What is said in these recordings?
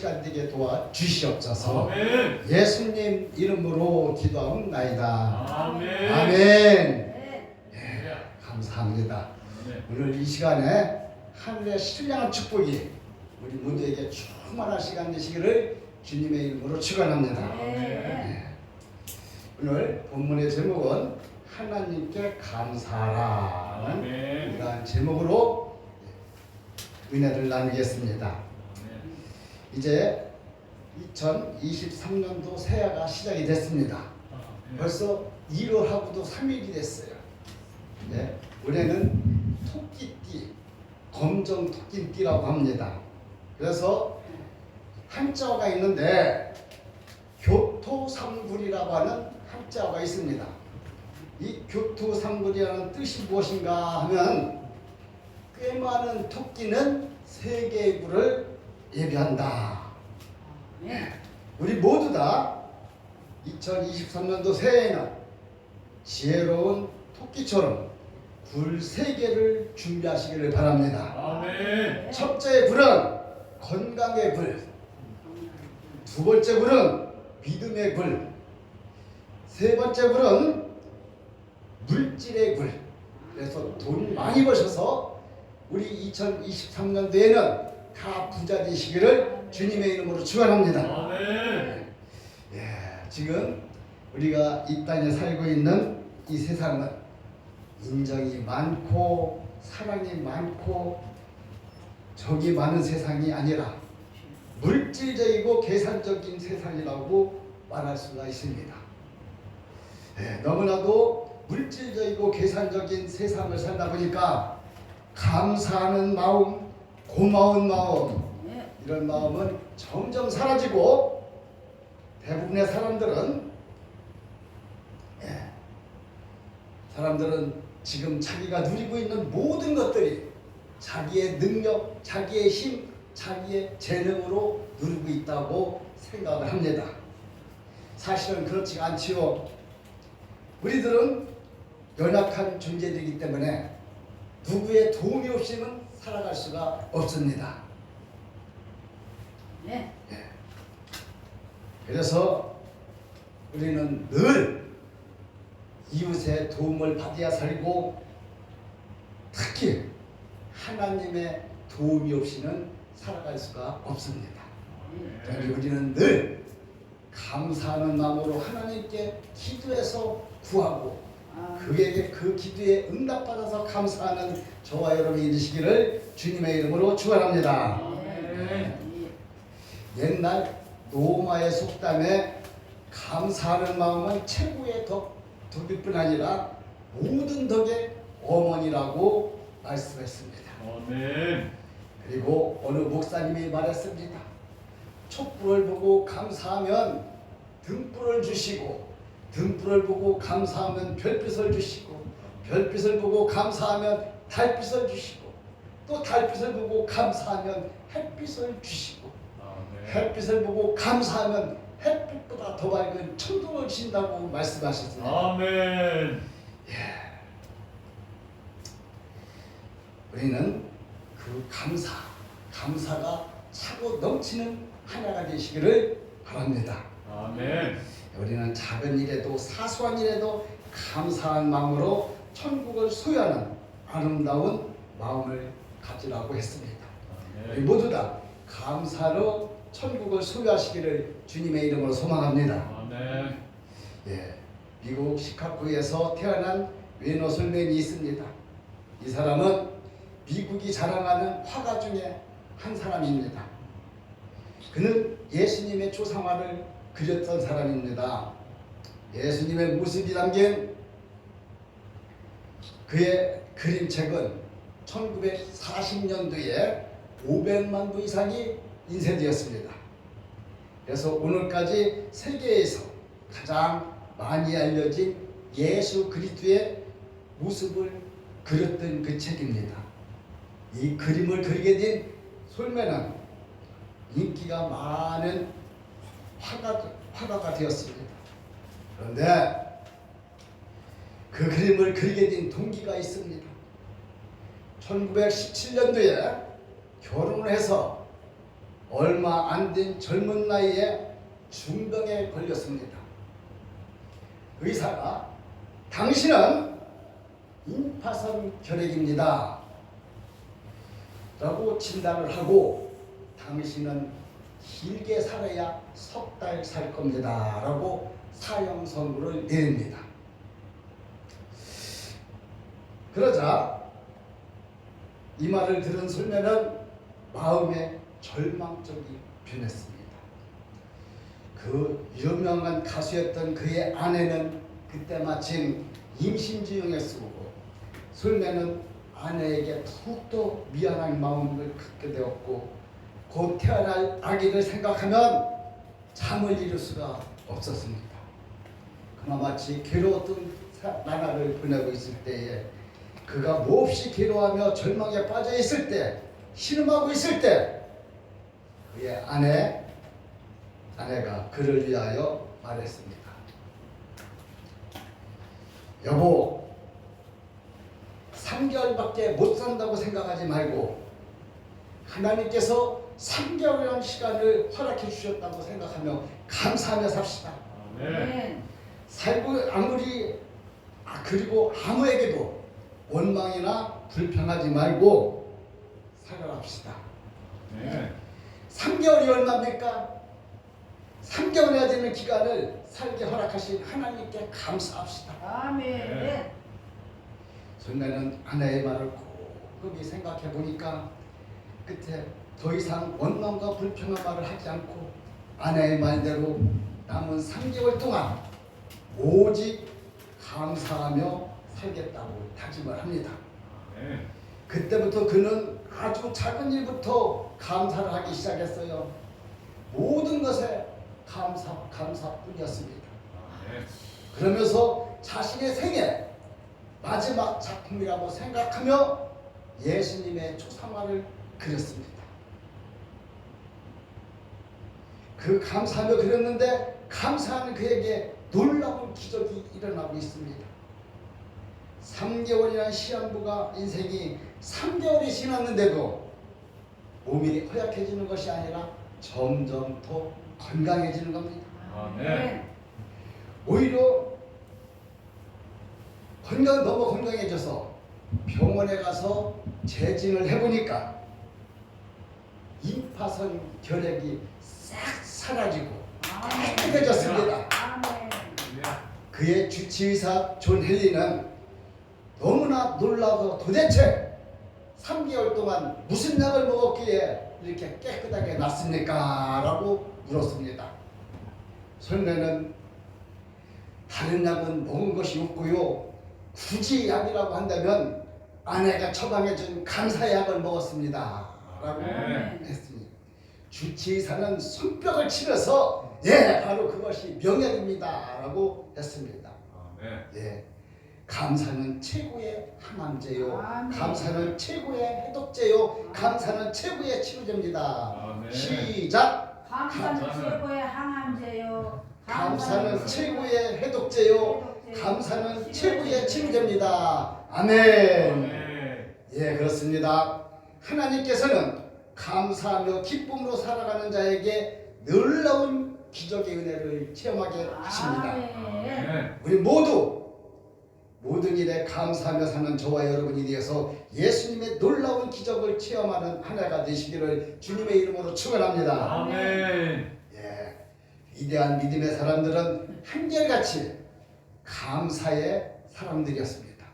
시간 되게 도와 주시옵소서. 아멘. 예수님 이름으로 기도하옵나이다. 아멘. 아멘. 네. 감사합니다. 네. 오늘 이 시간에 하늘의 신령한 축복이 우리 모두에게 충만한 시간 되시기를 주님의 이름으로 축원합니다. 아멘. 오늘 본문의 제목은 하나님께 감사하라는 아멘. 이러한 제목으로 은혜를 나누겠습니다. 이제 2023년도 새해가 시작이 됐습니다. 벌써 1월하고도 3일이 됐어요. 네, 올해는 토끼띠, 검정 토끼띠라고 합니다. 그래서 한자어가 있는데 교토삼굴이라고 하는 한자어가 있습니다. 이 교토삼굴이라는 뜻이 무엇인가 하면 꽤 많은 토끼는 세 개의 굴을 예비한다. 우리 모두 다 2023년도 새해에는 지혜로운 토끼처럼 굴 세 개를 준비하시기를 바랍니다. 아멘. 첫째 굴은 건강의 굴, 두 번째 굴은 믿음의 굴, 세 번째 굴은 물질의 굴. 그래서 돈 많이 버셔서 우리 2023년도에는 다 부자 되시기를 주님의 이름으로 축원합니다. 아멘. 지금 우리가 이 땅에 살고 있는 이 세상은 인정이 많고 사랑이 많고 정이 많은 세상이 아니라 물질적이고 계산적인 세상이라고 말할 수가 있습니다. 너무나도 물질적이고 계산적인 세상을 살다 보니까 감사하는 마음, 고마운 마음, 이런 마음은 점점 사라지고 대부분의 사람들은 지금 자기가 누리고 있는 모든 것들이 자기의 능력, 자기의 힘, 자기의 재능으로 누리고 있다고 생각을 합니다. 사실은 그렇지가 않지요. 우리들은 연약한 존재들이기 때문에 누구의 도움이 없이는 살아갈 수가 없습니다. 그래서 우리는 늘 이웃의 도움을 받아야 살고 특히 하나님의 도움이 없이는 살아갈 수가 없습니다. 우리는 늘 감사하는 마음으로 하나님께 기도해서 구하고 그에게 그 기도에 응답받아서 감사하는 저와 여러분이 되시기를 주님의 이름으로 축원합니다. 옛날 노마의 속담에 감사하는 마음은 최고의 덕일 아니라 모든 덕의 어머니라고 말씀했습니다. 아멘. 그리고 어느 목사님이 말했습니다. 촛불을 보고 감사하면 등불을 주시고 등불을 보고 감사하면 별빛을 주시고 별빛을 보고 감사하면 달빛을 주시고 또 달빛을 보고 감사하면 햇빛을 주시고 햇빛을 보고 감사하면 햇빛보다 더 밝은 천둥을 주신다고 말씀하셨습니다. 아멘. 우리는 그 감사가 차고 넘치는 하나가 되시기를 바랍니다. 아멘. 우리는 작은 일에도 사소한 일에도 감사한 마음으로 천국을 소유하는 아름다운 마음을 가지라고 했습니다. 우리 모두 다 감사로 천국을 소유하시기를 주님의 이름으로 소망합니다. 아멘. 미국 시카고에서 태어난 웨너솔맨이 있습니다. 이 사람은 미국이 자랑하는 화가 중에 한 사람입니다. 그는 예수님의 조상화를 그렸던 사람입니다. 예수님의 모습이 담긴 그의 그림책은 1940년도에 500만 부 이상이 인쇄되었습니다. 그래서 오늘까지 세계에서 가장 많이 알려진 예수 그리스도의 모습을 그렸던 그 책입니다. 이 그림을 그리게 된 솔맨은 인기가 많은 화가가 되었습니다. 그런데 그 그림을 그리게 된 동기가 있습니다. 1917년도에 결혼을 해서 얼마 안 된 젊은 나이에 중병에 걸렸습니다. 의사가 당신은 임파선 결핵입니다 라고 진단을 하고 당신은 길게 살아야 석 달 살 겁니다 라고 사형 선고를 내립니다. 그러자 이 말을 들은 솔매는 마음에 절망적이 변했습니다. 그 유명한 가수였던 그의 아내는 그때 마침 임신지용에 쓰고 솔매는 아내에게 더욱더 미안한 마음을 갖게 되었고 곧 태어날 아기를 생각하면 잠을 이룰 수가 없었습니다. 그나마치 괴로웠던 나날을 보내고 있을 때에 그가 몹시 괴로워하며 절망에 빠져 있을 때 신음하고 있을 때 그의 아내가 그를 위하여 말했습니다. 여보, 3개월밖에 못 산다고 생각하지 말고 하나님께서 3개월이라는 시간을 허락해 주셨다고 생각하며 감사하며 삽시다. 아멘. 살고 그리고 아무에게도 원망이나 불평하지 말고 살아갑시다. 네. 3개월이 얼마입니까? 3개월 해야 되는 기간을 살게 허락하신 하나님께 감사합시다. 아멘. 솔매는 아내의 말을 곰곰이 생각해 보니까 끝에 더 이상 원망과 불평한 말을 하지 않고 아내의 말대로 남은 3개월 동안 오직 감사하며 살겠다고 다짐을 합니다. 네. 그때부터 그는 아주 작은 일부터 감사를 하기 시작했어요. 모든 것에 감사뿐이었습니다. 네. 그러면서 자신의 생애 마지막 작품이라고 생각하며 예수님의 초상화를 그렸습니다. 그 감사하며 그렸는데 감사하는 그에게 놀라운 기적이 일어나고 있습니다. 3개월이라는 시한부가 인생이 3개월이 지났는데도 몸이 허약해지는 것이 아니라 점점 더 건강해지는 겁니다. 아멘. 오히려 너무 건강해져서 병원에 가서 재진을 해보니까 임파선 결핵이 싹 사라지고 깨끗해졌습니다. 아멘. 그의 주치의사 존 헨리는 너무나 놀라서 도대체 3개월 동안 무슨 약을 먹었기에 이렇게 깨끗하게 났습니까? 라고 물었습니다. 솔매는 다른 약은 먹은 것이 없고요. 굳이 약이라고 한다면 아내가 처방해준 감사약을 먹었습니다. 라고 했으니 주치의사는 손뼉을 치면서 바로 그것이 명약입니다. 라고 했습니다. 아멘. 감사는 최고의 항암제요. 아멘. 감사는 최고의 해독제요. 감사는 최고의 치료제입니다. 아멘. 시작! 감사는 최고의 항암제요. 감사는 최고의 해독제요. 감사는 최고의 치료제입니다. 아멘. 그렇습니다. 하나님께서는 감사하며 기쁨으로 살아가는 자에게 놀라운 기적의 은혜를 체험하게 하십니다. 아멘. 우리 모든 일에 감사하며 사는 저와 여러분이 되어서 예수님의 놀라운 기적을 체험하는 한 해가 되시기를 주님의 이름으로 축원합니다. 아멘. 위대한 믿음의 사람들은 한결같이 감사의 사람들이었습니다.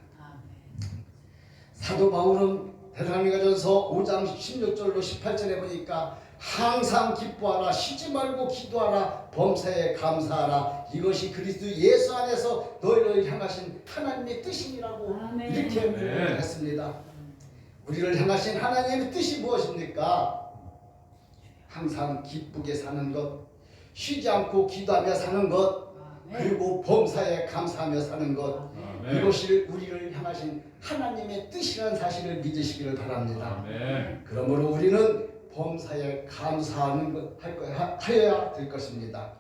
사도 바울은 데살로니가전서 5장 16절로 18절에 보니까 항상 기뻐하라, 쉬지 말고 기도하라, 범사에 감사하라, 이것이 그리스도 예수 안에서 너희를 향하신 하나님의 뜻이라고 아멘. 이렇게 했습니다. 우리를 향하신 하나님의 뜻이 무엇입니까? 항상 기쁘게 사는 것, 쉬지 않고 기도하며 사는 것, 그리고 범사에 감사하며 사는 것, 이것이 우리를 향하신 하나님의 뜻이라는 사실을 믿으시기를 바랍니다. 그러므로 우리는 범사에 감사하는 것 하여야 될 것입니다.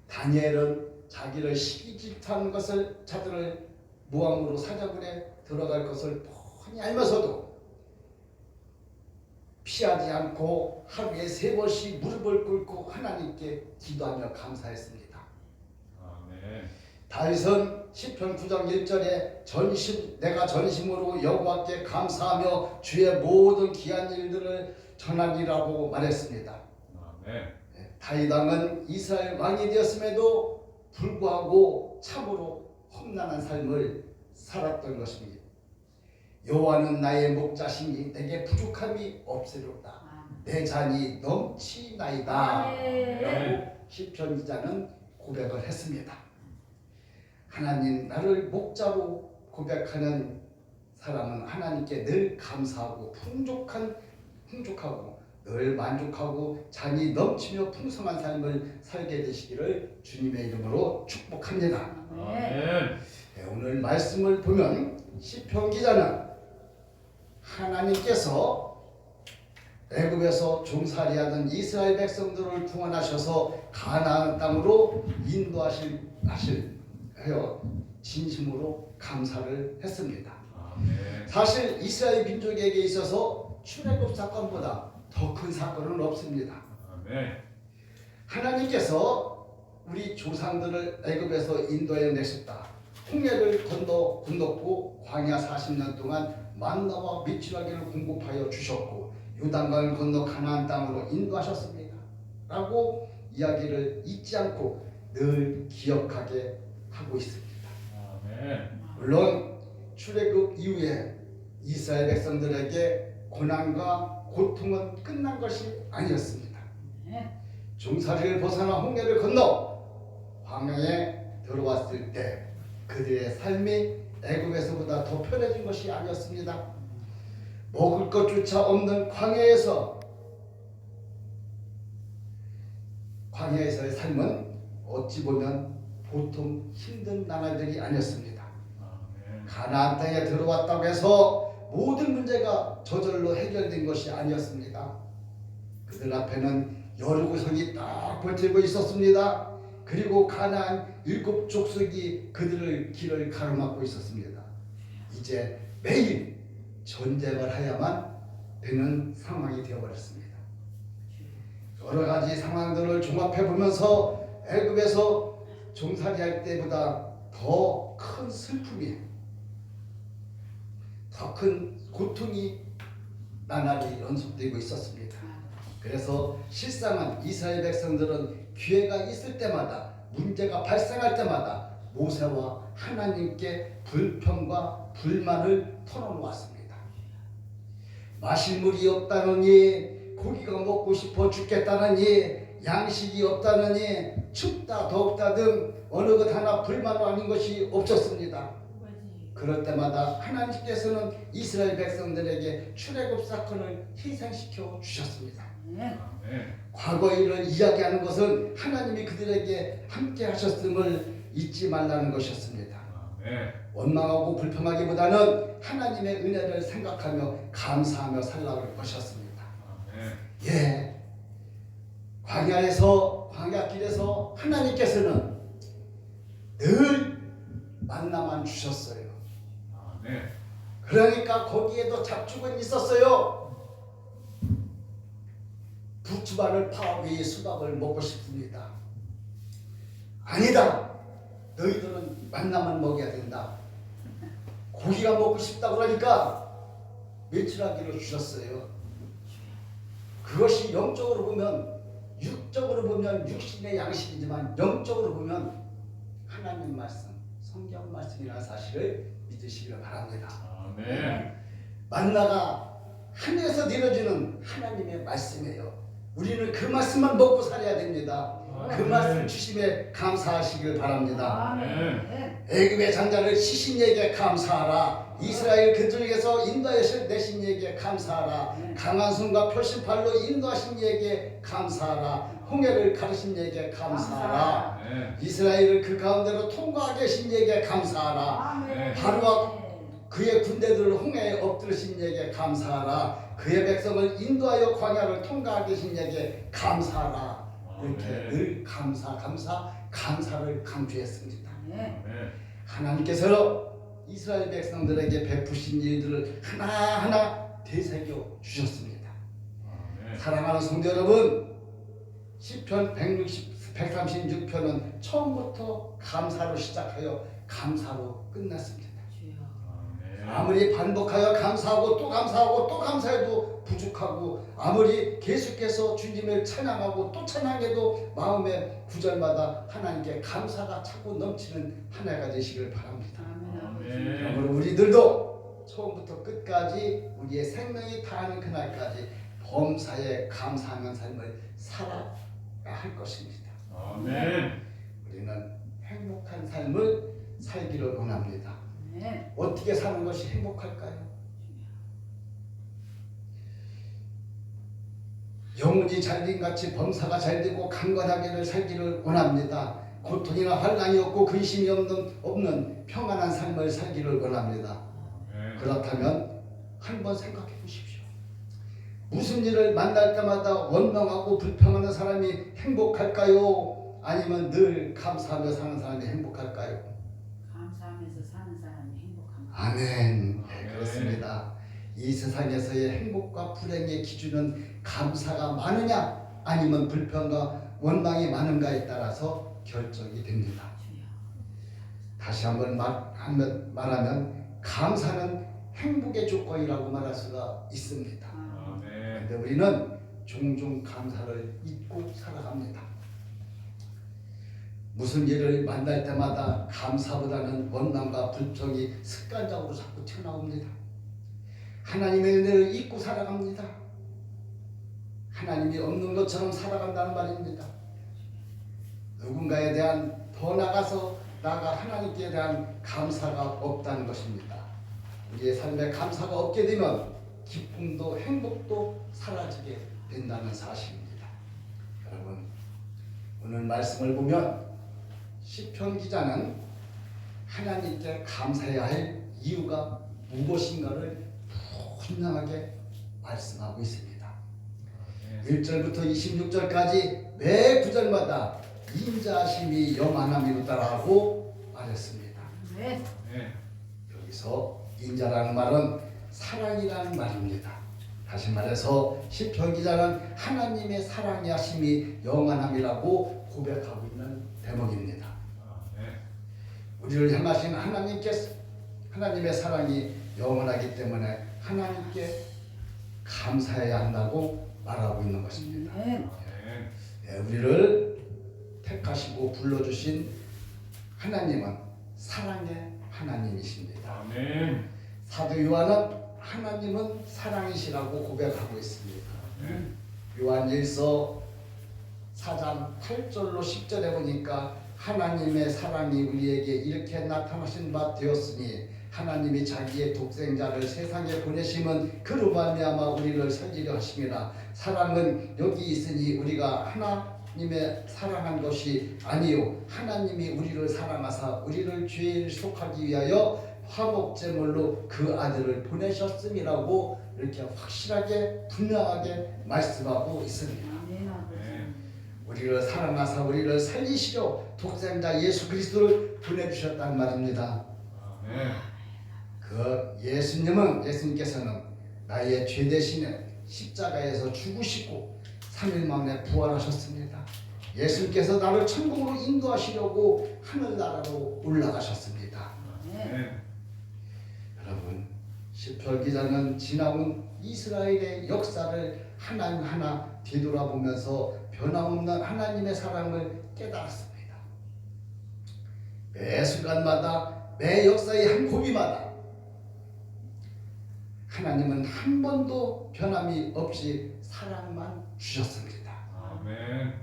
다니엘은 자기를 시기 질투하는 것을 자들을 무함으로 사자굴에 들어갈 것을 뻔히 알면서도 피하지 않고 하루에 3번씩 무릎을 꿇고 하나님께 기도하며 감사했습니다. 아멘. 다윗은 시편 9장 1절에 내가 전심으로 여호와께 감사하며 주의 모든 귀한 일들을 전하리라고 말했습니다. 아멘. 다윗 왕은 이스라엘 왕이 되었음에도 불구하고 참으로 험난한 삶을 살았던 것입니다. 여호와는 나의 목자시니 내게 부족함이 없으리로다. 내 잔이 넘치나이다. 라고 시편 기자는 고백을 했습니다. 하나님 나를 목자로 고백하는 사람은 하나님께 늘 감사하고 풍족하고 늘 만족하고 잔이 넘치며 풍성한 삶을 살게 되시기를 주님의 이름으로 축복합니다. 아멘. 오늘 말씀을 보면 시편 기자는 하나님께서 애굽에서 종살이하던 이스라엘 백성들을 구원하셔서 가나안 땅으로 인도하실 진심으로 감사를 했습니다. 아멘. 사실 이스라엘 민족에게 있어서 출애굽 사건보다 더 큰 사건은 없습니다. 아멘. 하나님께서 우리 조상들을 애굽에서 인도해 내셨다. 홍해를 건넜고 광야 40년 동안 만나와 미추라기를 공급하여 주셨고 요단강을 건너 가나안 땅으로 인도하셨습니다. 라고 이야기를 잊지 않고 늘 기억하게 하고 있습니다. 아멘. 물론 출애굽 이후에 이스라엘 백성들에게 고난과 고통은 끝난 것이 아니었습니다. 종살이를 벗어나 홍해를 건너 광야에 들어왔을 때 그들의 삶이 애굽에서보다 더 편해진 것이 아니었습니다. 먹을 것조차 없는 광야에서의 삶은 어찌 보면 보통 힘든 나날들이 아니었습니다. 아멘. 가나안 땅에 들어왔다고 해서 모든 문제가 저절로 해결된 것이 아니었습니다. 그들 앞에는 여러 구성이 딱 버티고 있었습니다. 그리고 가나안 7 족속이 그들을 길을 가로막고 있었습니다. 이제 매일 전쟁을 해야만 되는 상황이 되어버렸습니다. 여러 가지 상황들을 종합해 보면서 애굽에서 종살이할 때보다 더 큰 슬픔이, 더 큰 고통이 나날이 연속되고 있었습니다. 그래서 실상은 이스라엘 백성들은 기회가 있을 때마다, 문제가 발생할 때마다 모세와 하나님께 불평과 불만을 털어놓았습니다. 마실 물이 없다느니, 고기가 먹고 싶어 죽겠다느니, 양식이 없다느니, 춥다 덥다 등 어느 것 하나 불만 아닌 것이 없었습니다. 그럴 때마다 하나님께서는 이스라엘 백성들에게 출애굽 사건을 희생시켜 주셨습니다. 아멘. 과거 일을 이야기하는 것은 하나님이 그들에게 함께 하셨음을 잊지 말라는 것이었습니다. 아멘. 원망하고 불평하기보다는 하나님의 은혜를 생각하며 감사하며 살라는 것이었습니다. 아멘. 광야길에서 하나님께서는 늘 만나만 주셨어요. 아멘. 그러니까 거기에도 잡축은 있었어요. 부추만을 파 위에 수박을 먹고 싶습니다. 아니다. 너희들은 만나만 먹어야 된다. 고기가 먹고 싶다 그러니까 메추라기를 주셨어요. 그것이 영적으로 보면, 육적으로 보면 육신의 양식이지만 영적으로 보면 하나님 말씀, 성경 말씀이라는 사실을 믿으시기를 바랍니다. 아멘. 만나가 하늘에서 내려주는 하나님의 말씀이에요. 우리는 그 말씀만 먹고 살아야 됩니다. 그 말씀 주심에 감사하시길 바랍니다. 아멘. 애굽의 장자를 시신 이에게 감사하라. 이스라엘 그들에게서 인도하여 내신 이에게 감사하라. 강한 손과 표심팔로 인도하신 이에게 감사하라. 홍해를 가르신 이에게 감사하라. 아멘. 이스라엘을 그 가운데로 통과하게 하신 이에게 감사하라. 아멘. 바로와 그의 군대들을 홍해에 엎드리신 이에게 감사하라. 그의 백성을 인도하여 광야를 통과하게 하신 이에게 감사하라. 이렇게 늘 감사를 강조했습니다. 아멘. 하나님께서 이스라엘 백성들에게 베푸신 일들을 하나하나 되새겨 주셨습니다. 사랑하는 성도 여러분, 시편 136편은 처음부터 감사로 시작하여 감사로 끝났습니다. 주여. 아멘. 아무리 반복하여 감사하고 또 감사하고 또 감사해도 부족하고, 아무리 계속해서 주님을 찬양하고 또 찬양해도 마음의 구절마다 하나님께 감사가 차고 넘치는 한 해가 되시길 바랍니다. 아멘. 아멘. 그러므로 우리들도 처음부터 끝까지 우리의 생명이 다하는 그날까지 범사에 감사하는 삶을 살아야 할 것입니다. 아멘. 우리는 행복한 삶을 살기를 원합니다. 아멘. 어떻게 사는 것이 행복할까요? 영혼이 잘된 같이 범사가 잘되고 강건하게를 살기를 원합니다. 고통이나 환난이 없고 근심이 없는 평안한 삶을 살기를 원합니다. 아멘. 그렇다면 한번 생각해 보십시오. 무슨 일을 만날 때마다 원망하고 불평하는 사람이 행복할까요? 아니면 늘 감사하며 사는 사람이 행복할까요? 감사하면서 사는 사람이 행복합니다. 아멘. 네, 그렇습니다. 이 세상에서의 행복과 불행의 기준은 감사가 많으냐 아니면 불평과 원망이 많은가에 따라서 결정이 됩니다. 주여. 다시 한번 말하면 감사는 행복의 조건이라고 말할 수가 있습니다. 아멘. 아멘. 그런데 우리는 종종 감사를 잊고 살아갑니다. 무슨 일을 만날 때마다 감사보다는 원망과 불평이 습관적으로 자꾸 튀어나옵니다. 하나님의 은혜를 잊고 살아갑니다. 하나님이 없는 것처럼 살아간다는 말입니다. 누군가에 대한 더 나아가 하나님께 대한 감사가 없다는 것입니다. 우리의 삶에 감사가 없게 되면 기쁨도 행복도 사라지게 된다는 사실입니다. 여러분, 오늘 말씀을 보면 시편 기자는 하나님께 감사해야 할 이유가 무엇인가를 분명하게 말씀하고 있습니다. 1절부터 26절까지 매 구절마다 인자하심이 영원함이로다라고 말했습니다. 아멘. 아멘. 여기서 인자라는 말은 사랑이라는 말입니다. 다시 말해서 시편 기자는 하나님의 사랑의 하심이 영원함이라고 고백하고 있는 대목입니다. 아멘. 우리를 향하신 하나님의 사랑이 영원하기 때문에 하나님께 감사해야 한다고 말하고 있는 것입니다. 아멘. 아멘. 네, 우리를 택하시고 불러주신 하나님은 사랑의 하나님이십니다. 아멘. 사도 요한은 하나님은 사랑이시라고 고백하고 있습니다. 아멘. 요한일서 4장 8절로 10절에 보니까 하나님의 사랑이 우리에게 이렇게 나타나신 바 되었으니 하나님이 자기의 독생자를 세상에 보내심은 그로 말미암아 우리를 살리려 하심이라. 사랑은 여기 있으니 우리가 하나님의 사랑한 것이 아니요 하나님이 우리를 사랑하사 우리를 죄를 속하기 위하여 화목제물로 그 아들을 보내셨음이라고 이렇게 확실하게 분명하게 말씀하고 있습니다. 아멘. 아멘. 우리를 사랑하사 우리를 살리시려 독생자 예수 그리스도를 보내주셨단 말입니다. 아멘. 그 예수님께서는 나의 죄 대신에 십자가에서 죽으시고 3일 만에 부활하셨습니다. 예수님께서 나를 천국으로 인도하시려고 하늘나라로 올라가셨습니다. 아멘. 여러분, 시편 기자는 지나온 이스라엘의 역사를 하나하나 뒤돌아보면서 변함없는 하나님의 사랑을 깨달았습니다. 매 순간마다 매 역사의 한 고비마다 하나님은 한 번도 변함이 없이 사랑만 주셨습니다. 아멘.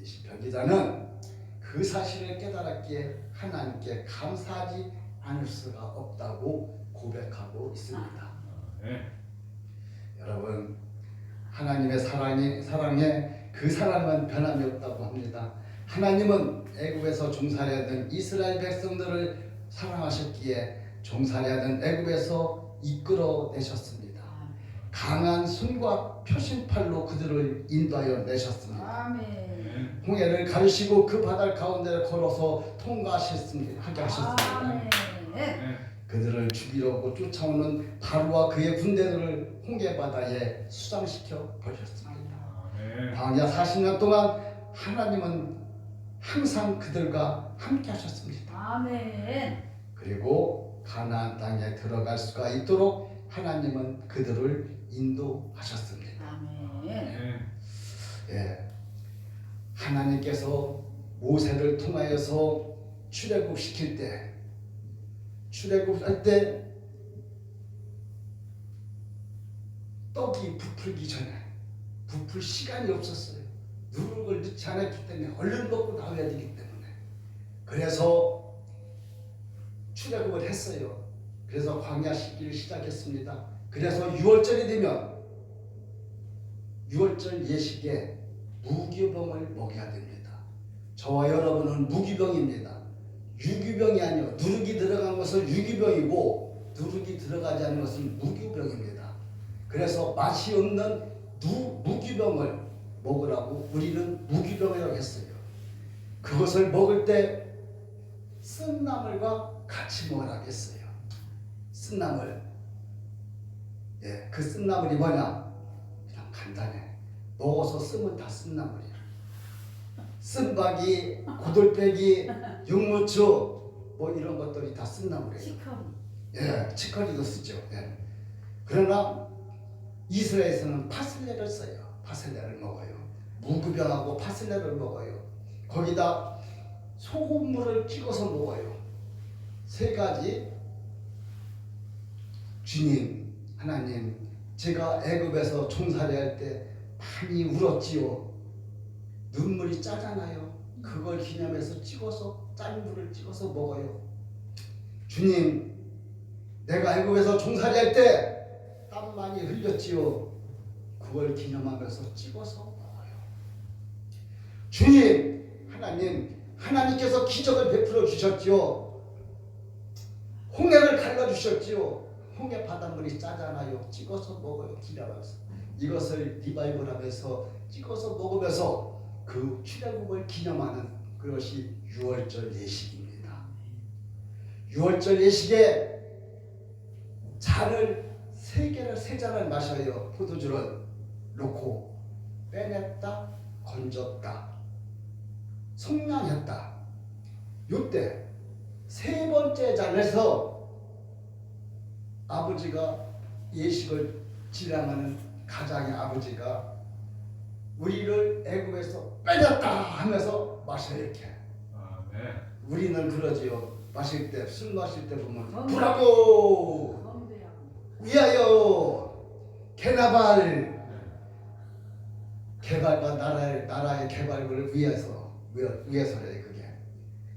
시편 기자는 그 사실을 깨달았기에 하나님께 감사하지 않을 수가 없다고 고백하고 있습니다. 아멘. 여러분, 하나님의 사랑에 그 사랑은 변함이 없다고 합니다. 하나님은 애굽에서 종살이하던 이스라엘 백성들을 사랑하셨기에 종살이하던 애굽에서 이끌어내셨습니다. 강한 손과 표신팔로 그들을 인도하여 내셨습니다. 아멘. 홍해를 가르시고 그 바다 가운데를 걸어서 통과하게 하셨습니다. 아멘. 아멘. 그들을 죽이려고 쫓아오는 바로와 그의 군대들을 홍해바다에 수장시켜 버렸습니다. 아멘. 광야 40년 동안 하나님은 항상 그들과 함께 하셨습니다. 아멘. 그리고 가나안 땅에 들어갈 수가 있도록 하나님은 그들을 인도하셨습니다. 아멘. 아멘. 예, 하나님께서 모세를 통하여서 출애굽시킬 때, 출애굽할 때 떡이 부풀기 전에 부풀 시간이 없었어요. 누룩을 넣지 않았기 때문에 얼른 먹고 나와야 되기 때문에. 그래서 출애굽을 했어요. 그래서 광야 시기를 시작했습니다. 그래서 6월절이 되면 6월절 예식에 무교병을 먹여야 됩니다. 저와 여러분은 무교병입니다. 유교병이 아니요. 누룩이 들어간 것은 유교병이고 누룩이 들어가지 않은 것은 무교병입니다. 그래서 맛이 없는 무교병을 먹으라고 우리는 무교병이라고 했어요. 그것을 먹을 때 쓴나물과 같이 먹으라고 했어요. 쓴나물. 예, 그 쓴나물이 뭐냐? 그냥 간단해. 먹어서 쓰면 다 쓴나물이야. 쓴박이, 고돌빼기, 육무추 뭐 이런 것들이 다 쓴나물이에요. 치컴. 예, 치커리도 쓰죠. 예. 그러나 이스라엘에서는 파슬레를 써요. 파슬레를 먹어요. 무구병하고 파슬레를 먹어요. 거기다 소금물을 찍어서 먹어요. 세 가지. 주님, 하나님, 제가 애굽에서 종살이할 때 많이 울었지요. 눈물이 짜잖아요. 그걸 기념해서 찍어서 짠 물을 찍어서 먹어요. 주님, 내가 애굽에서 종살이할 때 땀 많이 흘렸지요. 그걸 기념하면서 찍어서 먹어요. 주님, 하나님, 하나님께서 기적을 베풀어 주셨지요. 홍해를 갈라 주셨지요. 홍해 바닷물이 짜잖아요. 찍어서 먹어요. 기념하면서. 이것을 리바이벌 하면서 찍어서 먹으면서 그 출애굽을 기념하는 그것이 6월절 예식입니다. 6월절 예식에 잔을 세 잔을 마셔요. 포도주를 놓고 빼냈다, 건졌다, 성량했다. 요때 세 번째 잔에서 아버지가 예식을 지향하는 가장의 아버지가 우리를 애굽에서 빼냈다 하면서 마셔 이렇게. 아멘. 우리는 그러지요. 마실 때, 술 마실 때 보면 어. 브라보 건배야. 위하여 개나발 개발과 나라의 개발을 위해서래 그게.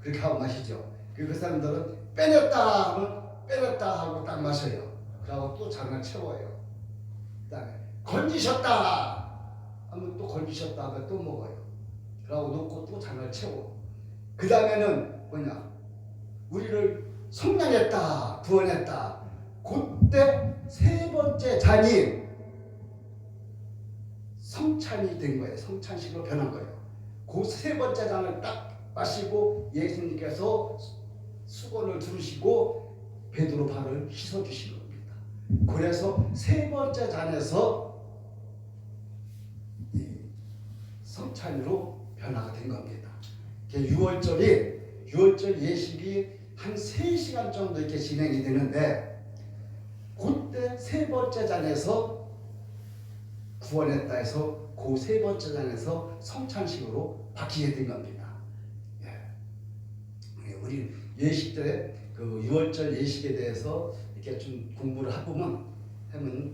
그렇게 하고 마시죠. 그 사람들은 빼냈다 하면 빼냈다 하고 딱 마셔요. 그러고 또 잔을 채워요. 그다음에 건지셨다 하면 또 건지셨다 하면 또 먹어요. 그러고 놓고 또 잔을 채워. 그 다음에는 뭐냐? 우리를 성량했다, 구원했다. 그때 세 번째 잔이 성찬이 된 거예요. 성찬식으로 변한 거예요. 그 세 번째 잔을 딱 마시고 예수님께서 수건을 두르시고 베드로 발을 씻어 주신 겁니다. 그래서 세 번째 잔에서 이 성찬으로 변화가 된 겁니다. 6월절 예식이 한 3시간 정도 이렇게 진행이 되는데 그때 세 번째 잔에서 구원했다 해서 그 세 번째 잔에서 성찬식으로 바뀌게 된 겁니다. 예. 우리 예식 때 그 6월절 예식에 대해서 이렇게 좀 공부를 하면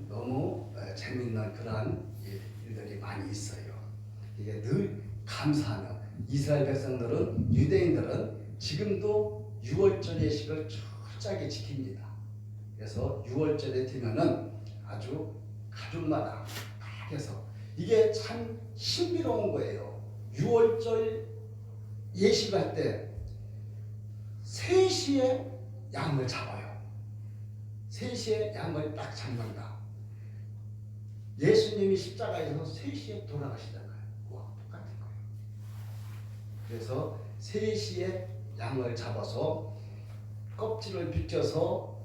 너무 재미있는 그러한 일들이 많이 있어요. 이게 늘 감사하는 이스라엘 백성들은 유대인들은 지금도 6월절 예식을 철저하게 지킵니다. 그래서 6월절에 되면은 아주 가족마다 딱 해서 이게 참 신비로운 거예요. 6월절 예식할 때 3시에 양을 잡아요. 3시에 양을 딱 잡는다. 예수님이 십자가에서 3시에 돌아가시잖아요. 그와 똑같은 거예요. 그래서 3시에 양을 잡아서 껍질을 벗겨서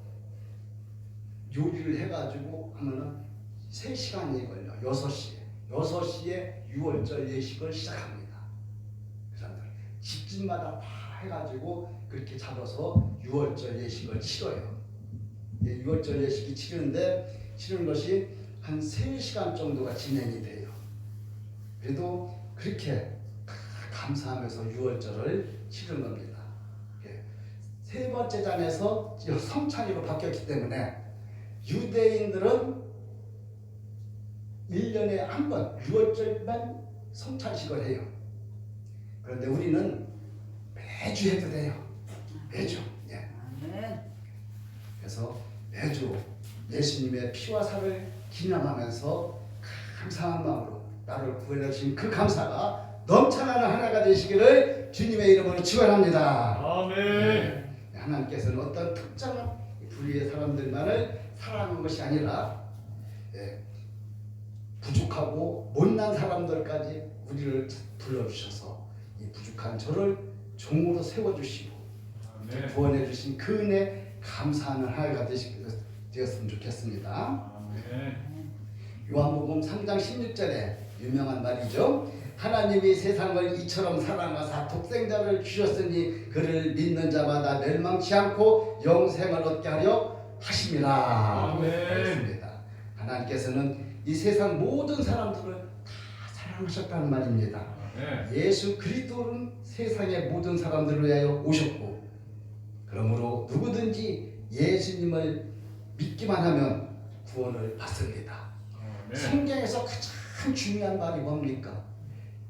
요리를 해가지고 하면은 3시간이 걸려. 6시에 6월절 예식을 시작합니다. 그 사람들 집집마다 다 해가지고 그렇게 잡아서 6월절 예식을 치러요. 6월절 예식이 치르는 것이 한 3시간 정도가 진행이 돼요. 그래도 그렇게 감사하면서 6월절을 치르는 겁니다. 세 번째 잔에서 성찬이로 바뀌었기 때문에 유대인들은 1년에 한 번 6월절만 성찬식을 해요. 그런데 우리는 매주 해도 돼요. 매주. 예. 아멘. 그래서 매주 예수님의 피와 살을 기념하면서 감사한 마음으로 나를 구원해 주신 그 감사가 넘쳐나는 하나가 되시기를 주님의 이름으로 축원합니다. 아멘. 하나님께서는 어떤 특정한 부류의 사람들만을 사랑하는 것이 아니라 부족하고 못난 사람들까지 우리를 불러주셔서 이 부족한 저를 종으로 세워주시고 구원해 주신 그 은혜 감사하는 하루가 되었으면 좋겠습니다. 아멘. 요한복음 3장 16절에 유명한 말이죠. 하나님이 세상을 이처럼 사랑하사 독생자를 주셨으니 그를 믿는 자마다 멸망치 않고 영생을 얻게 하려 하심이라. 아멘. 하나님께서는 이 세상 모든 사람들을 다 사랑하셨다는 말입니다. 아멘. 예수 그리스도는 세상의 모든 사람들을 위하여 오셨고, 그러므로 누구든지 예수님을 믿기만 하면 구원을 받습니다. 아멘. 성경에서 가장 중요한 말이 뭡니까?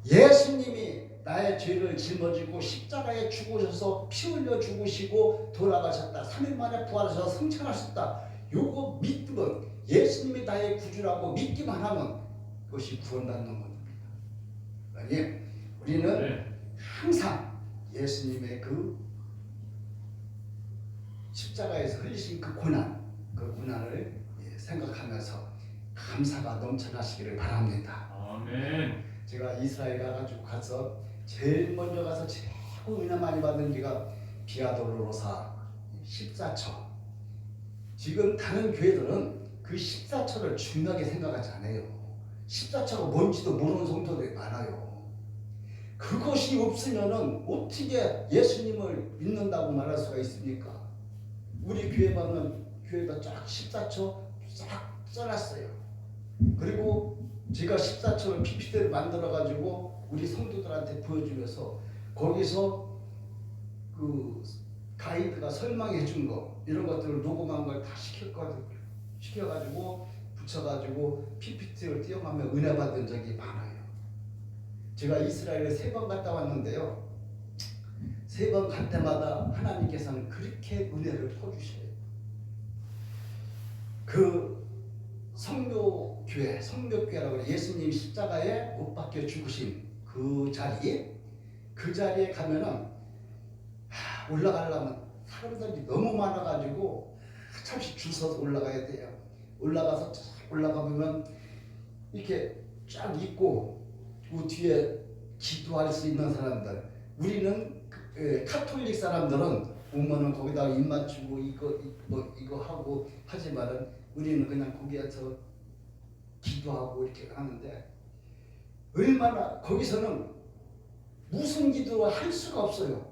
예수님이 나의 죄를 짊어지고 십자가에 죽으셔서 피 흘려 죽으시고 돌아가셨다. 3일 만에 부활하셔서 승천하셨다. 요거 믿으면, 예수님이 나의 구주라고 믿기만 하면 그것이 구원받는 겁니다. 아니, 우리는 항상 예수님의 그 십자가에서 흘리신 그 고난을 생각하면서 감사가 넘쳐나시기를 바랍니다. 아멘. 제가 이스라엘 가서 제일 먼저 가서 최고 은혜 많이 받은 데가 비아돌로로사 14처. 지금 다른 교회들은 그 14처를 중요하게 생각하지 않아요. 14처가 뭔지도 모르는 성도들이 많아요. 그것이 없으면은 어떻게 예수님을 믿는다고 말할 수가 있습니까? 우리 교회 보면 교회가 쫙 14처 쫙 써놨어요. 그리고 제가 14처를 PPT를 만들어가지고 우리 성도들한테 보여주면서 거기서 그 가이드가 설명해 준 거 이런 것들을 녹음한 걸 다 시켜가지고 붙여가지고 PPT를 띄워가며 은혜 받은 적이 많아요. 제가 이스라엘에 3번 갔다 왔는데요. 3번 갈 때마다 하나님께서는 그렇게 은혜를 퍼주셔요. 그 성묘교회라고 예수님 십자가에 못 박혀 죽으신 그 자리에 가면은 올라가려면 사람들이 너무 많아가지고 한참씩 줄 서서 올라가야 돼요. 올라가서 올라가보면 이렇게 쫙 있고 그 뒤에 기도할 수 있는 사람들, 우리는 카톨릭 사람들은 오면은 거기다 입 맞추고 이거 하고 하지만은 우리는 그냥 거기에서 기도하고 이렇게 하는데, 얼마나 거기서는 무슨 기도를 할 수가 없어요.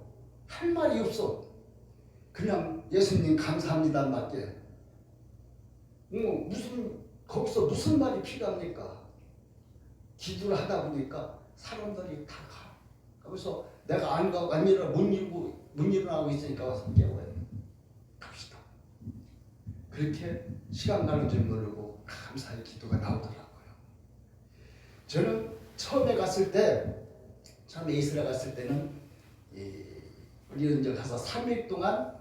할 말이 없어. 그냥 예수님 감사합니다 맞게. 거기서 무슨 말이 필요합니까? 기도를 하다 보니까 사람들이 다 가. 그래서 내가 안 못 일어나고 있으니까 와서 깨워요. 갑시다. 그렇게 시간 가는 줄 모르고 감사의 기도가 나오더라고요. 저는 처음에 이스라엘 갔을 때는 우리는 이제 가서 3일 동안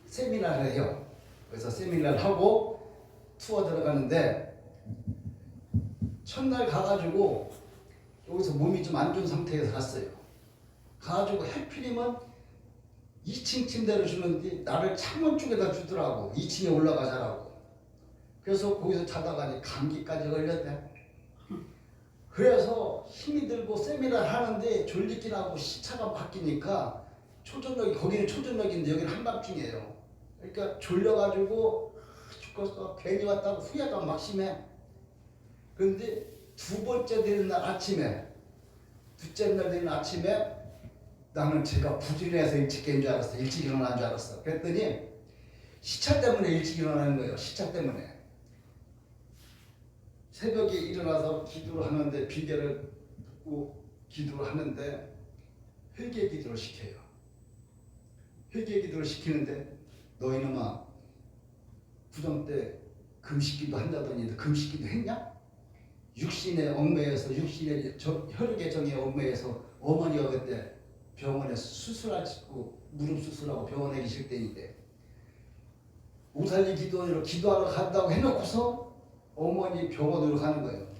세미나를 해요. 그래서 세미나를 하고 투어 들어가는데, 첫날 가가지고 여기서 몸이 좀 안 좋은 상태에서 갔어요. 가가지고 해필이면 2층 침대를 주는데 나를 창문 쪽에다 주더라고. 2층에 올라가자라고. 그래서 거기서 자다가 감기까지 걸렸네. 그래서 힘이 들고 세미나를 하는데 졸리긴 하고 시차가 바뀌니까 거기는 초저녁인데 여기는 한밤중이에요. 그러니까 졸려가지고 죽겠어. 괜히 왔다고 후회가 막심해. 그런데 두 번째 되는 날 아침에, 둘째 날 되는 아침에 나는 제가 부지런해서 일찍 깬 줄 알았어. 일찍 일어난 줄 알았어. 그랬더니 시차 때문에 일찍 일어나는 거예요. 시차 때문에. 새벽에 일어나서 기도를 하는데 비계를 붓고 기도를 하는데 회개 기도를 시켜요. 회개 기도를 시키는데 너 이놈아 구정 때 금식기도 한다더니 너 금식기도 했냐? 육신의 얽매여서 육신의 혈육의 정에 얽매여서 어머니가 그때 병원에 수술하고 무릎 수술하고 병원에 계실 때인데 오살리 기도원으로 기도하러 간다고 해놓고서 어머니 병원으로 가는 거예요.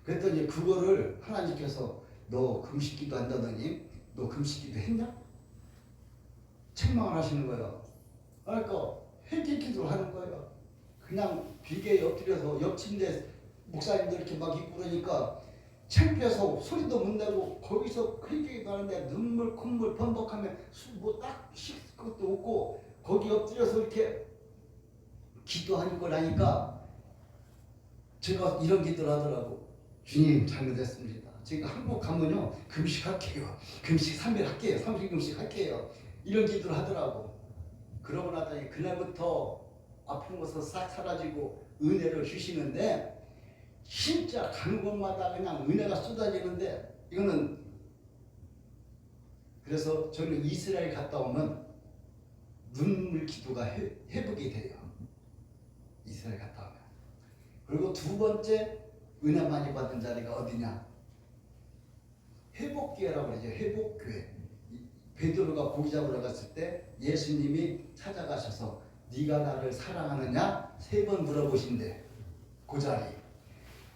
그랬더니 그거를 하나님께서 너 금식기도 한다더니 너 금식기도 했냐? 책망을 하시는 거예요. 그러니까 회개 기도를 하는 거예요. 그냥 비계에 엎드려서 옆 침대 목사님들 이렇게 막 있고 그러니까 창피해서 소리도 못 내고 거기서 회개기도 하는데 눈물 콧물 번복하면 뭐딱 쉴 것도 없고 거기 엎드려서 이렇게 기도하는 걸 하니까 제가 이런 기도를 하더라고. 주님 잘못했습니다. 제가 한국 가면요 금식할게요. 금식 3일 할게요. 3일 금식 할게요. 이런 기도를 하더라고. 그러고 나더니 그날부터 아픈 것은 싹 사라지고 은혜를 주시는데 진짜 가는 곳마다 그냥 은혜가 쏟아지는데 이거는 그래서 저는 이스라엘 갔다 오면 눈물 기도가 회복이 돼요. 이스라엘 갔다 오면. 그리고 두 번째 은혜 많이 받은 자리가 어디냐? 회복교회라고 그러죠. 회복교회. 베드로가 고기 잡으러 갔을 때 예수님이 찾아가셔서 네가 나를 사랑하느냐? 3번 물어보신대. 그 자리.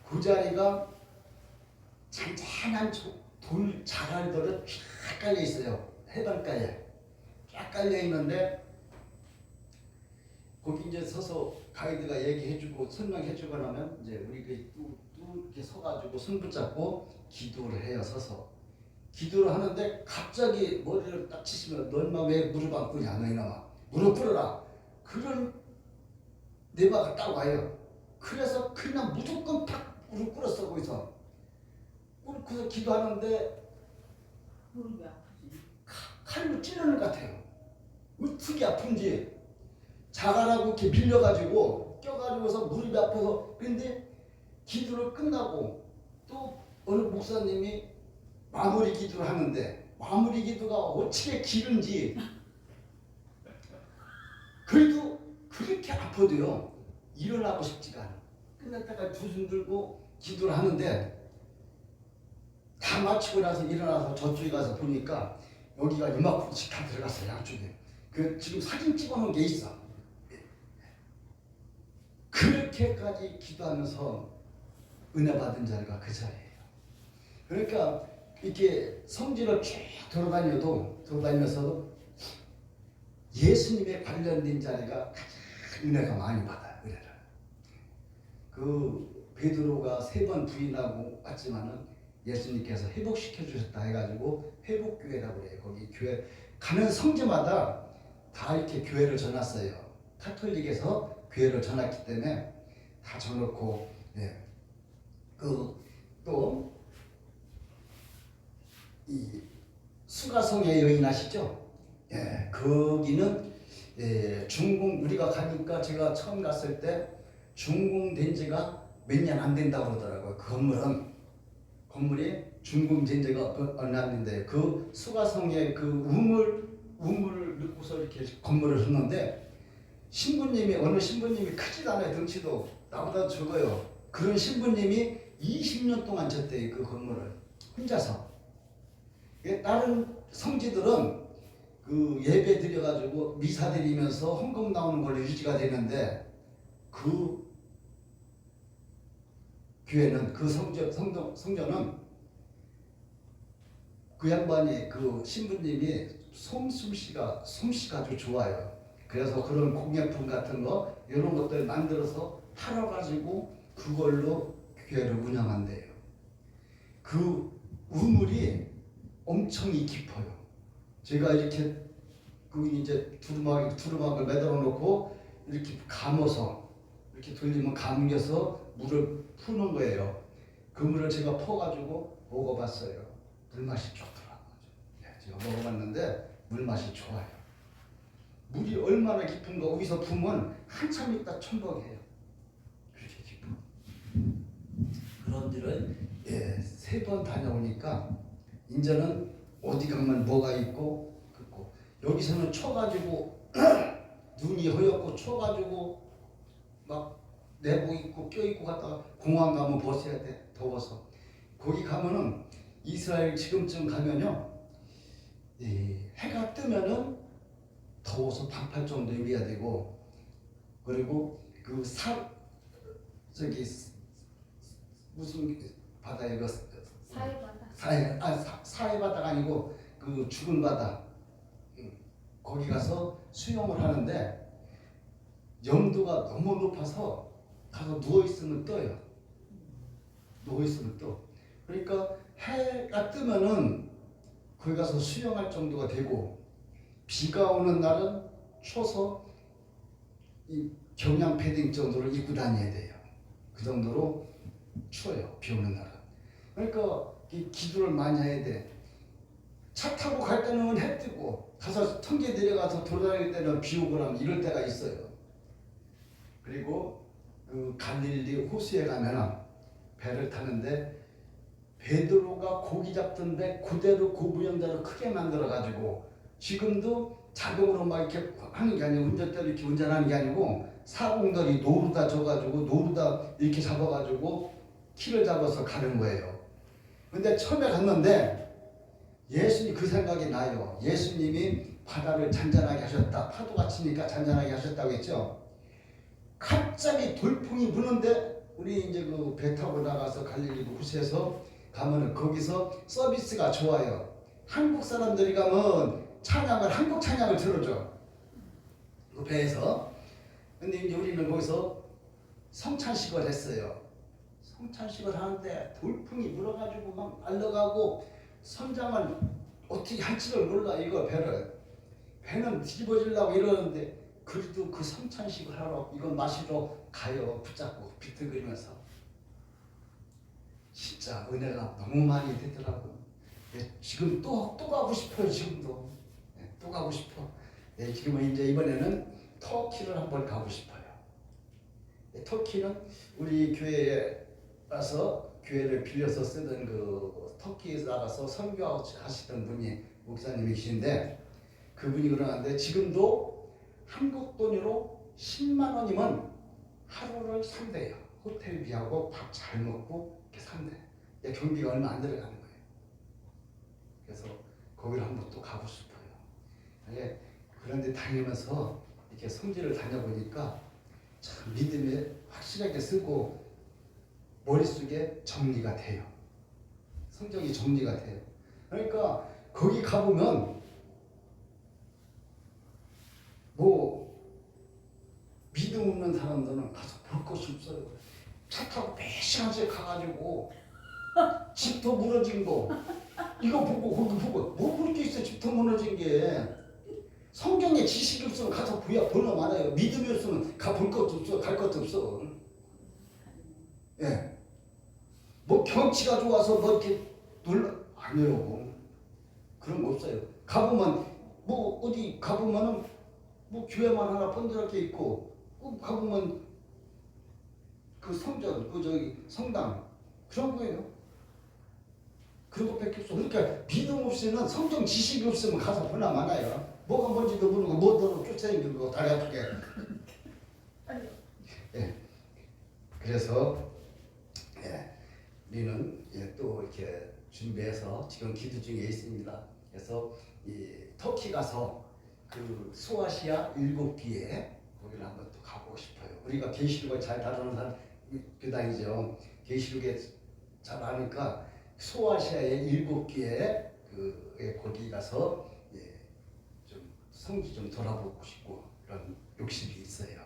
그 자리가 잔잔한 돌 자갈들이 쫙 깔려 있어요. 해변가에 쫙 깔려 있는데 거기 이제 서서 가이드가 얘기해주고 설명해주고 나면 이제 우리 또 이렇게 서가지고 손 붙잡고 기도를 해요. 서서 기도를 하는데 갑자기 머리를 딱 치시면 너 인마 왜 무릎 안 꿇냐? 너 이놈아 무릎 꿇어라. 그런 네마가 딱 와요. 그래서 그냥 무조건 탁 무릎 꿇었어. 거기서 꿇고서 기도하는데 무릎이 아프지. 칼로 찌르는 것 같아요. 어떻게 아픈지 자갈하고 이렇게 밀려가지고 껴가지고서 무릎이 아파서. 근데 기도를 끝나고 또 어느 목사님이 마무리 기도를 하는데 마무리 기도가 어떻게 길은지 그래도 그렇게 아파도요 일어나고 싶지가 않아. 끝날 때까지 두 손 들고 기도를 하는데 다 마치고 나서 일어나서 저쪽에 가서 보니까 여기가 이만큼씩 다 들어갔어요. 양쪽에. 그 지금 사진 찍어놓은 게 있어. 그렇게까지 기도하면서 은혜 받은 자리가 그 자리예요. 그러니까 이렇게 성지를 쭉 돌아다니면서도 예수님에 관련된 자리가 가장 은혜가 많이 받아요. 은혜를. 그 베드로가 3번 부인하고 왔지만은 예수님께서 회복시켜 주셨다 해가지고 회복교회라고 그래요. 거기 교회 가는 성지마다 다 이렇게 교회를 전놨어요. 카톨릭에서 교회를 전놨기 때문에 다 전놓고, 예. 또 이 수가성의 여인 아시죠? 예, 거기는 중공 우리가 가니까 제가 처음 갔을 때 준공된 지가 몇 년 안 된다고 그러더라고요. 그 건물이 준공된 지가 얼마 안 된대. 그 수가성의 그 우물을 넣고서 이렇게 건물을 줬는데 신부님이 어느 신부님이 크지도 않아요. 덩치도 나보다 적어요. 그런 신부님이 20년 동안 졌대요. 그 건물을 혼자서. 다른 성지들은 그 예배 드려가지고 미사 드리면서 헌금 나오는 걸로 유지가 되는데 그 교회는 그 성전은 그 양반이 그 신부님이 솜씨가 아주 좋아요. 그래서 그런 공예품 같은 거 이런 것들 만들어서 팔아가지고 그걸로 교회를 운영한대요. 그 우물이 엄청 깊어요. 제가 이렇게 그 이제 두루막을 매달아 놓고 이렇게 감아서 이렇게 돌리면 감겨서 물을 푸는 거예요. 그 물을 제가 퍼가지고 먹어봤어요. 물맛이 좋더라고요. 예, 제가 먹어봤는데 물맛이 좋아요. 물이 얼마나 깊은가 여기서 부으면 한참 있다 첨벙해요. 그렇게 깊어. 그런 데를 예, 3번 다녀오니까 이제는 어디 가면 뭐가 있고 그렇고 여기서는 쳐가지고 눈이 허옇고 쳐가지고 막 내복 입고 껴입고 갔다가 공항 가면 벗어야 돼. 더워서. 거기 가면은 이스라엘 지금쯤 가면요. 이 해가 뜨면은 더워서 반팔 정도 입어야 되고 그리고 그 저기 무슨 바다에 그 사회바다. 사해 바다가 아니고 그 죽은 바다 거기 가서 수영을 하는데 영도가 너무 높아서 가서 누워 있으면 떠요. 누워 있으면 떠. 그러니까 해가 뜨면은 거기 가서 수영할 정도가 되고 비가 오는 날은 추워서 이 경량 패딩 정도를 입고 다녀야 돼요. 그 정도로 추워요. 비 오는 날은. 그러니까 기도를 많이 해야 돼. 차 타고 갈 때는 해 뜨고 가서 통계 내려가서 돌아다닐 때는 비 오거나 이럴 때가 있어요. 그리고 그 갈릴리 호수에 가면은 배를 타는데 베드로가 고기 잡던데 그대로 그 모양대로 크게 만들어 가지고 지금도 자동으로 막 이렇게 하는 게 아니고 운전대로 이렇게 운전하는 게 아니고 사공들이 노루다 져가지고 노루다 이렇게 잡아가지고 키를 잡아서 가는 거예요. 근데 처음에 갔는데 예수님 그 생각이 나요. 예수님이 바다를 잔잔하게 하셨다. 파도가 치니까 잔잔하게 하셨다고 했죠. 갑자기 돌풍이 부는데 우리 이제 그 배 타고 나가서 갈릴리 호수에서 가면은 거기서 서비스가 좋아요. 한국 사람들이 가면 찬양을 한국 찬양을 들어줘. 그 배에서. 근데 이제 우리는 거기서 성찬식을 했어요. 성찬식을 하는데 돌풍이 불어가지고 막 날아가고 선장을 어떻게 할지를 몰라 이거 배는 뒤집어지려고 이러는데 그래도 그 성찬식을 하러 이건 마시러 가요. 붙잡고 비틀거리면서 진짜 은혜가 너무 많이 되더라고요. 예, 지금 또 가고 싶어요. 지금도 예, 또 가고 싶어. 예, 지금은 이제 이번에는 터키를 한번 가고 싶어요. 예, 터키는 우리 교회에 와서 교회를 빌려서 쓰던 그 터키에 나가서 선교하시던 분이 목사님이신데 그분이 그러는데 지금도 한국 돈으로 10만 원이면 하루를 산대요. 호텔비하고 밥 잘 먹고 이렇게 산대. 경비가 얼마 안 들어가는 거예요. 그래서 거기를 한번 또 가고 싶어요. 예, 그런데 다니면서 이렇게 성지를 다녀보니까 참 믿음에 확실하게 쓰고 머릿속에 정리가 돼요. 성경이 정리가 돼요. 그러니까 거기 가보면 뭐 믿음 없는 사람들은 가서 볼 것이 없어요. 차 타고 몇 시간씩 가가지고 집도 무너진 거 이거 보고 거기 보고 뭐 볼 게 있어. 집도 무너진 게 성경에 지식이 없으면 가서 보나 말아요. 믿음이 없으면 가 볼 것도 없어. 갈 것도 없어. 예. 뭐 경치가 좋아서 뭐 이렇게 놀라 아니에요. 그런 거 없어요. 가보면 뭐 어디 가보면은 뭐 교회만 하나 번들하게 있고 가보면 그 성전 그 저기 성당 그런 거예요. 그런 것밖에 없어. 그러니까 믿음 없이는 성경 지식이 없으면 가서 보나 마나요. 뭐가 뭔지도 모르고 뭐더러 쫓아다니고 다리 아프게. 예. 그래서 예, 우리는 예, 또 이렇게 준비해서 지금 기도 중에 있습니다. 그래서 이 터키 가서 그 소아시아 7기에 거기를 한번 또 가보고 싶어요. 우리가 계시록을 잘 다루는 사람 교단이죠. 계시록에 잘 아니까 소아시아의 7기에 거기 가서 예, 좀 성지 좀 돌아보고 싶고 그런 욕심이 있어요.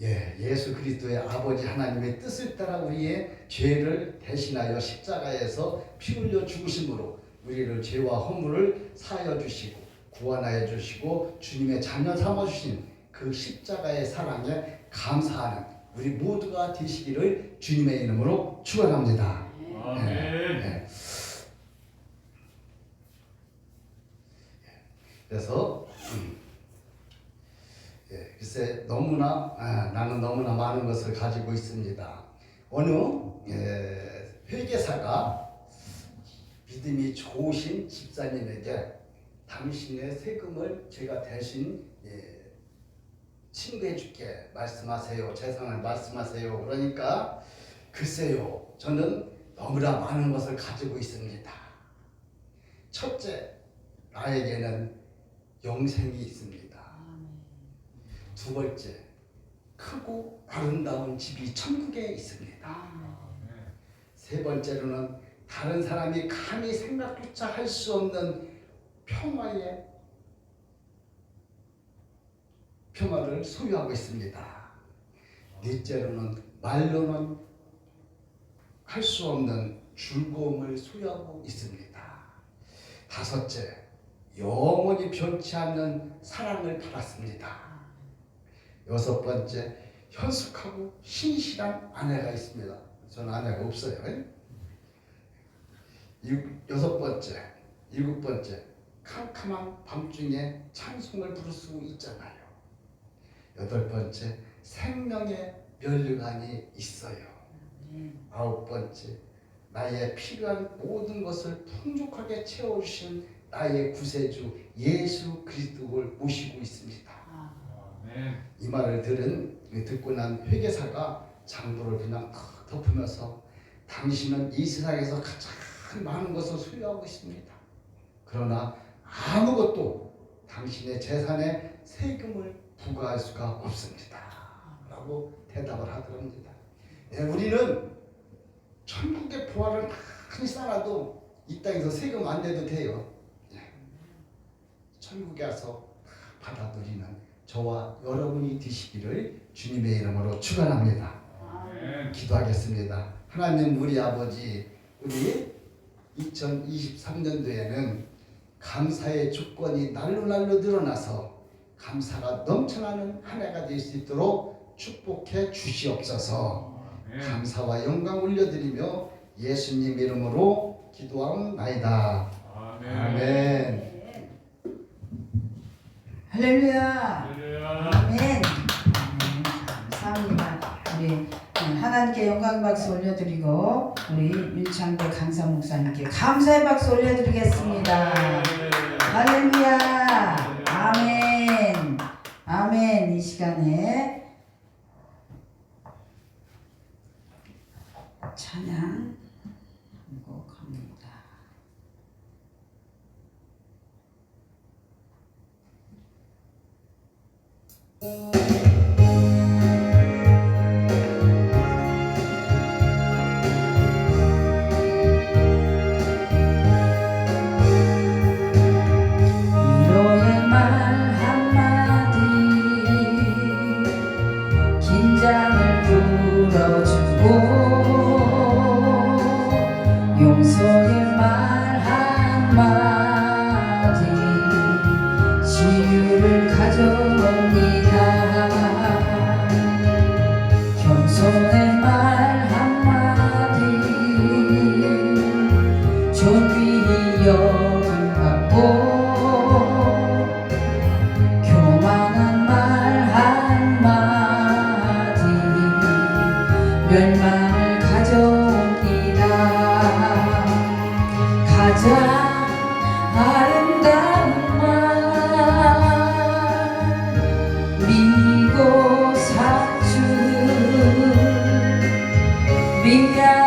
예, 예수 그리스도의 아버지 하나님의 뜻을 따라 우리의 죄를 대신하여 십자가에서 피 흘려 죽으심으로 우리를 죄와 허물을 사하여 주시고 구원하여 주시고 주님의 자녀 삼아주신 그 십자가의 사랑에 감사하는 우리 모두가 되시기를 주님의 이름으로 축원합니다. 아멘. 네. 그래서 글쎄 너무나 나는 너무나 많은 것을 가지고 있습니다. 어느 회계사가 믿음이 좋으신 집사님에게 당신의 세금을 제가 대신 친구해 줄게 말씀하세요. 재산을 말씀하세요. 그러니까 글쎄요 저는 너무나 많은 것을 가지고 있습니다. 첫째, 나에게는 영생이 있습니다. 두 번째, 크고 아름다운 집이 천국에 있습니다. 세 번째로는 다른 사람이 감히 생각조차 할 수 없는 평화를 소유하고 있습니다. 넷째로는 말로는 할 수 없는 즐거움을 소유하고 있습니다. 다섯째, 영원히 변치 않는 사랑을 받았습니다. 여섯 번째, 현숙하고 신실한 아내가 있습니다. 저는 아내가 없어요. 여섯 번째, 일곱 번째, 캄캄한 밤중에 찬송을 부를 수 있잖아요. 여덟 번째, 생명의 면류관이 있어요. 아홉 번째, 나의 필요한 모든 것을 풍족하게 채워주신 나의 구세주 예수 그리스도를 모시고 있습니다. 이 말을 듣고 난 회계사가 장부를 그냥 덮으면서 당신은 이 세상에서 가장 많은 것을 소유하고 있습니다. 그러나 아무것도 당신의 재산에 세금을 부과할 수가 없습니다. 라고 대답을 하더랍니다. 우리는 천국의 보화를 많이 쌓아도 이 땅에서 세금 안 내도 돼요. 천국에 가서 받아 누리는 저와 여러분이 되시기를 주님의 이름으로 축원합니다. 기도하겠습니다. 하나님 우리 아버지, 우리 2023년도에는 감사의 조건이 날로 늘어나서 감사가 넘쳐나는 한 해가 될 수 있도록 축복해 주시옵소서. 감사와 영광 올려드리며 예수님 이름으로 기도하옵나이다. 아멘. 할렐루야. 아멘. 감사합니다. 우리 하나님께 영광 박수 올려드리고 우리 윤창대 강사 목사님께 감사의 박수 올려드리겠습니다. 할렐루야. 아멘. 아멘. 이 시간에 찬양 곡합니다. 위로의 말 한마디 긴장을 풀어주고 용서의 말 한마디 치유를 가져옵니다. 겸손의 말 한마디 존귀히 여김받고 교만한 말 한마디 멸망을 가져옵니다. 가장 아름다운 말 믿고 사주 미안